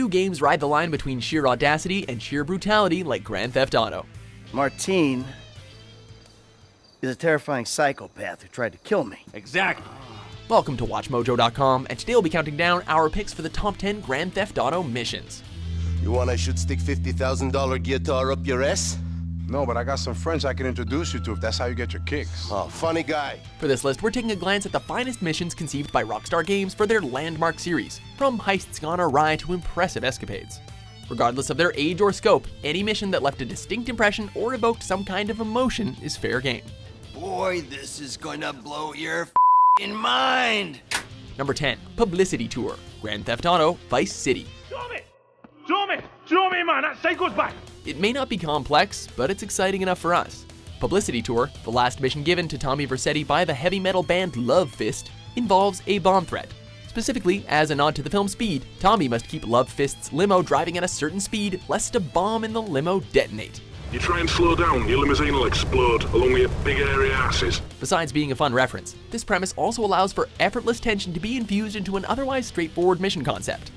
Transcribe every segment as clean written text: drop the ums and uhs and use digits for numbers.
few games ride the line between sheer audacity and sheer brutality like Grand Theft Auto. Martine is a terrifying psychopath who tried to kill me. Exactly. Welcome to WatchMojo.com, and today we'll be counting down our picks for the top 10 Grand Theft Auto missions. You want I should stick $50,000 guitar up your ass? No, but I got some friends I can introduce you to if that's how you get your kicks. Oh, funny guy. For this list, we're taking a glance at the finest missions conceived by Rockstar Games for their landmark series, from heists gone awry to impressive escapades. Regardless of their age or scope, any mission that left a distinct impression or evoked some kind of emotion is fair game. Boy, this is gonna blow your f***ing mind. Number 10, Publicity Tour, Grand Theft Auto, Vice City. Draw me, man, that psycho's back. It may not be complex, but it's exciting enough for us. Publicity Tour, the last mission given to Tommy Vercetti by the heavy metal band Love Fist, involves a bomb threat. Specifically, as a nod to the film Speed, Tommy must keep Love Fist's limo driving at a certain speed lest a bomb in the limo detonate. You try and slow down, your limousine will explode, along with your big airy asses. Besides being a fun reference, this premise also allows for effortless tension to be infused into an otherwise straightforward mission concept.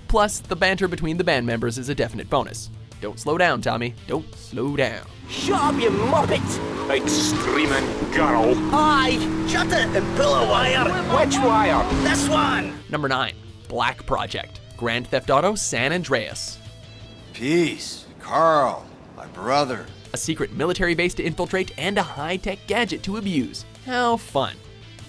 Plus, the banter between the band members is a definite bonus. Don't slow down, Tommy. Don't slow down. Shut up, you muppet! Extreme and Garrow. Aye, shut it and pull a wire. Which wire? This one! Number 9, Black Project, Grand Theft Auto San Andreas. Peace, Carl, my brother. A secret military base to infiltrate and a high-tech gadget to abuse. How fun.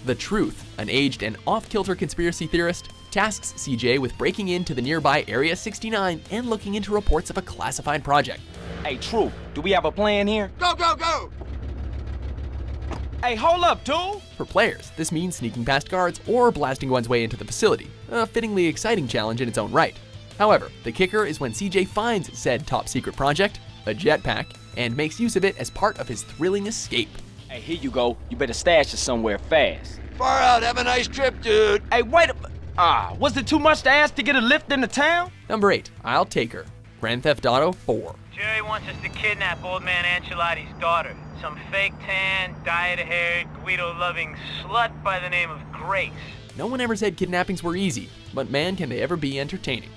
The Truth, an aged and off-kilter conspiracy theorist, tasks CJ with breaking into the nearby Area 69 and looking into reports of a classified project. Hey, True, do we have a plan here? Go, go, go! Hey, hold up, dude! For players, this means sneaking past guards or blasting one's way into the facility, a fittingly exciting challenge in its own right. However, the kicker is when CJ finds said top-secret project, a jetpack, and makes use of it as part of his thrilling escape. Hey, here you go. You better stash it somewhere fast. Far out, have a nice trip, dude. Hey, wait a... was it too much to ask to get a lift into town? Number 8, I'll Take Her, Grand Theft Auto 4. Jerry wants us to kidnap Old Man Ancelotti's daughter. Some fake tan, dyed-haired, Guido-loving slut by the name of Grace. No one ever said kidnappings were easy, but man can they ever be entertaining.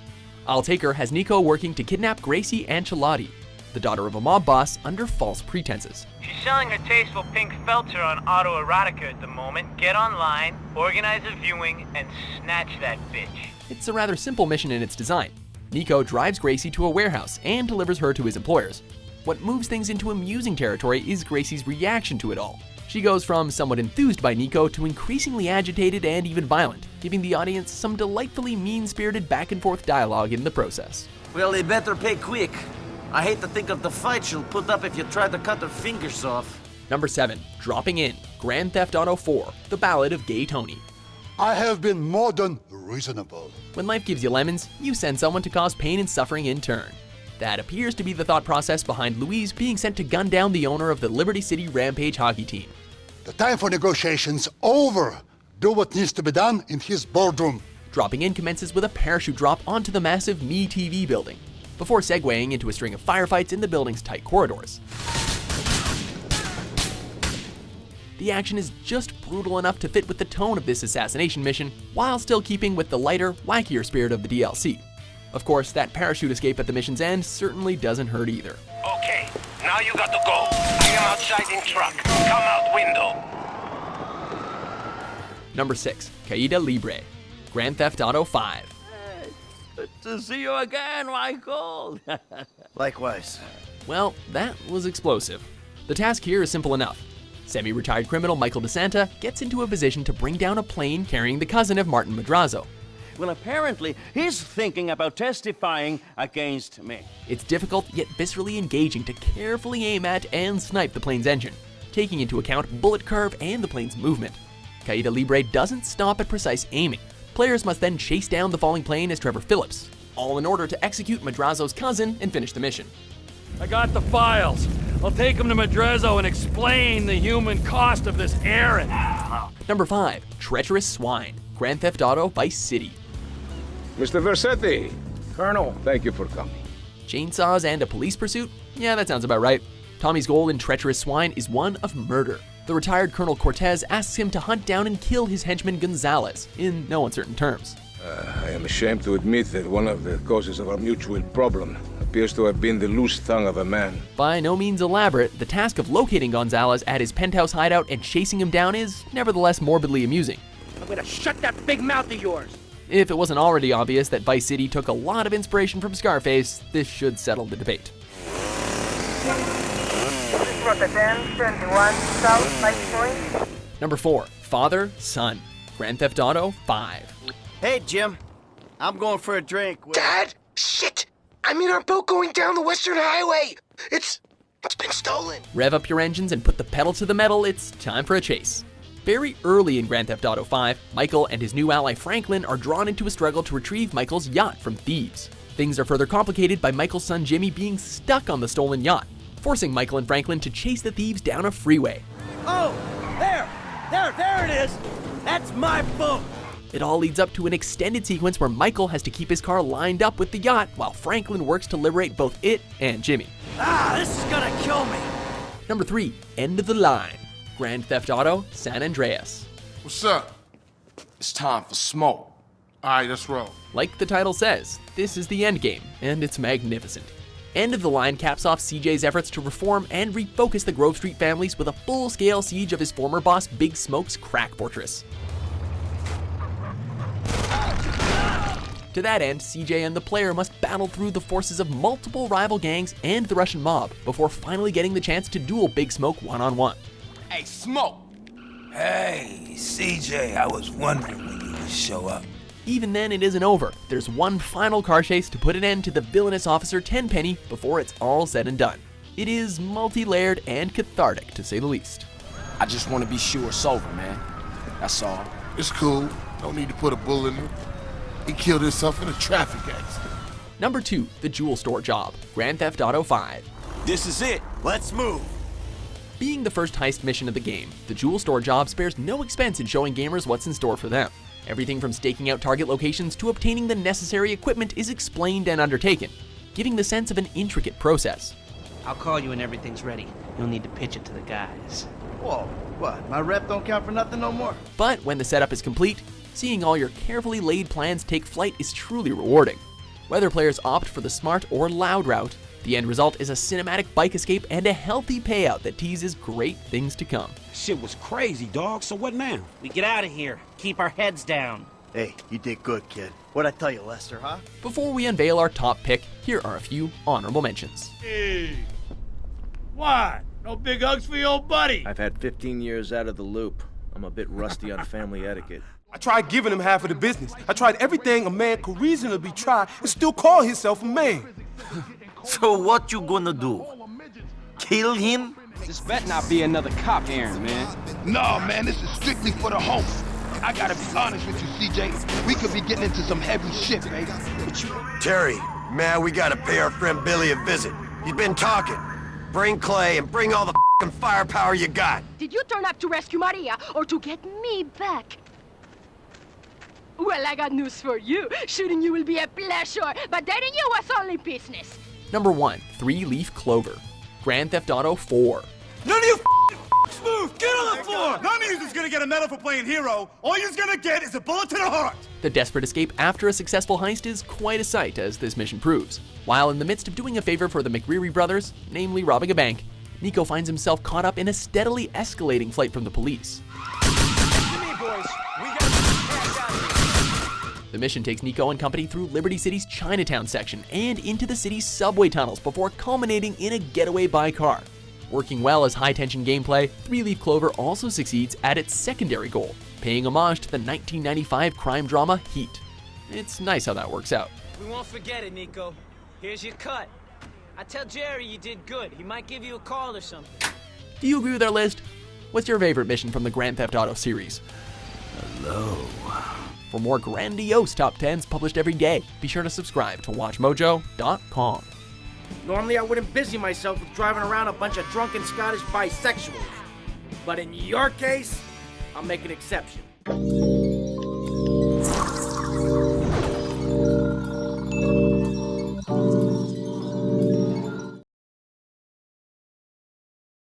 I'll Take Her has Nico working to kidnap Gracie Ancelotti, the daughter of a mob boss, under false pretenses. She's selling her tasteful pink felter on autoerotica at the moment. Get online, organize a viewing, and snatch that bitch. It's a rather simple mission in its design. Nico drives Gracie to a warehouse and delivers her to his employers. What moves things into amusing territory is Gracie's reaction to it all. She goes from somewhat enthused by Nico to increasingly agitated and even violent, giving the audience some delightfully mean-spirited back-and-forth dialogue in the process. Well, they better pay quick. I hate to think of the fight she'll put up if you try to cut her fingers off. Number 7, Dropping In, Grand Theft Auto 4, The Ballad of Gay Tony. I have been more than reasonable. When life gives you lemons, you send someone to cause pain and suffering in turn. That appears to be the thought process behind Louise being sent to gun down the owner of the Liberty City Rampage hockey team. The time for negotiations over. Do what needs to be done in his boardroom. Dropping In commences with a parachute drop onto the massive MeTV building, before segueing into a string of firefights in the building's tight corridors. The action is just brutal enough to fit with the tone of this assassination mission, while still keeping with the lighter, wackier spirit of the DLC. Of course, that parachute escape at the mission's end certainly doesn't hurt either. Okay, now you got to go. I am outside in truck. Come out window. Number 6, Caída Libre, Grand Theft Auto 5. Good to see you again, Michael. Likewise. Well, that was explosive. The task here is simple enough. Semi-retired criminal Michael DeSanta gets into a position to bring down a plane carrying the cousin of Martin Madrazo. Well, apparently, he's thinking about testifying against me. It's difficult yet viscerally engaging to carefully aim at and snipe the plane's engine, taking into account bullet curve and the plane's movement. Caída Libre doesn't stop at precise aiming. Players must then chase down the falling plane as Trevor Phillips, all in order to execute Madrazo's cousin and finish the mission. I got the files. I'll take them to Madrazo and explain the human cost of this errand. Number 5, Treacherous Swine, Grand Theft Auto Vice City. Mr. Vercetti, Colonel. thank you for coming. Chainsaws and a police pursuit? Yeah, that sounds about right. Tommy's goal in Treacherous Swine is one of murder. The retired Colonel Cortez asks him to hunt down and kill his henchman Gonzalez, in no uncertain terms. I am ashamed to admit that one of the causes of our mutual problem appears to have been the loose tongue of a man. By no means elaborate, the task of locating Gonzalez at his penthouse hideout and chasing him down is nevertheless morbidly amusing. I'm gonna shut that big mouth of yours! If it wasn't already obvious that Vice City took a lot of inspiration from Scarface, this should settle the debate. Number 4, Father, Son, Grand Theft Auto 5. Hey, Jim. I'm going for a drink with... Dad? Shit! I'm in our boat going down the Western Highway! It's been stolen! Rev up your engines and put the pedal to the metal, it's time for a chase. Very early in Grand Theft Auto 5, Michael and his new ally Franklin are drawn into a struggle to retrieve Michael's yacht from thieves. Things are further complicated by Michael's son Jimmy being stuck on the stolen yacht, forcing Michael and Franklin to chase the thieves down a freeway. Oh! There it is! That's my boat! It all leads up to an extended sequence where Michael has to keep his car lined up with the yacht while Franklin works to liberate both it and Jimmy. This is gonna kill me! Number 3, End of the Line, Grand Theft Auto San Andreas. What's up? It's time for smoke. Alright, let's roll. Like the title says, this is the end game, and it's magnificent. End of the Line caps off CJ's efforts to reform and refocus the Grove Street families with a full-scale siege of his former boss Big Smoke's crack fortress. To that end, CJ and the player must battle through the forces of multiple rival gangs and the Russian mob before finally getting the chance to duel Big Smoke one-on-one. Hey, Smoke! Hey, CJ, I was wondering when you would show up. Even then, it isn't over. There's one final car chase to put an end to the villainous Officer Tenpenny before it's all said and done. It is multi-layered and cathartic, to say the least. I just want to be sure it's over, man. That's all. It's cool. Don't need to put a bullet in him. He killed himself in a traffic accident. Number 2, The Jewel Store Job, Grand Theft Auto 5. This is it. Let's move. Being the first heist mission of the game, the Jewel Store Job spares no expense in showing gamers what's in store for them. Everything from staking out target locations to obtaining the necessary equipment is explained and undertaken, giving the sense of an intricate process. I'll call you when everything's ready. You'll need to pitch it to the guys. Whoa, what? My rep don't count for nothing no more? But when the setup is complete, seeing all your carefully laid plans take flight is truly rewarding. Whether players opt for the smart or loud route, the end result is a cinematic bike escape and a healthy payout that teases great things to come. Shit was crazy, dog. So what now? We get out of here. Keep our heads down. Hey, you did good, kid. What'd I tell you, Lester, huh? Before we unveil our top pick, here are a few honorable mentions. Hey. What? No big hugs for your old buddy? I've had 15 years out of the loop. I'm a bit rusty on family etiquette. I tried giving him half of the business. I tried everything a man could reasonably try and still call himself a man. So what you gonna do? Kill him? This better not be another cop errand, man. No, man, this is strictly for the host. I gotta be honest with you, CJ. We could be getting into some heavy shit, baby. Terry, man, we gotta pay our friend Billy a visit. He's been talking. Bring Clay and bring all the f***ing firepower you got. Did you turn up to rescue Maria or to get me back? Well, I got news for you. Shooting you will be a pleasure, but dating you was only business. Number 1, 3-Leaf Clover, Grand Theft Auto 4. None of you smooth! Get on the floor! None of you is gonna get a medal for playing hero. All you're gonna get is a bullet to the heart! The desperate escape after a successful heist is quite a sight, as this mission proves. While in the midst of doing a favor for the McReary brothers, namely robbing a bank, Nico finds himself caught up in a steadily escalating flight from the police. The mission takes Nico and company through Liberty City's Chinatown section and into the city's subway tunnels before culminating in a getaway by car. Working well as high-tension gameplay, 3-Leaf Clover also succeeds at its secondary goal, paying homage to the 1995 crime drama Heat. It's nice how that works out. We won't forget it, Nico. Here's your cut. I tell Jerry you did good. He might give you a call or something. Do you agree with our list? What's your favorite mission from the Grand Theft Auto series? Hello. For more grandiose top 10s published every day, be sure to subscribe to WatchMojo.com. Normally I wouldn't busy myself with driving around a bunch of drunken Scottish bisexuals. But in your case, I'll make an exception.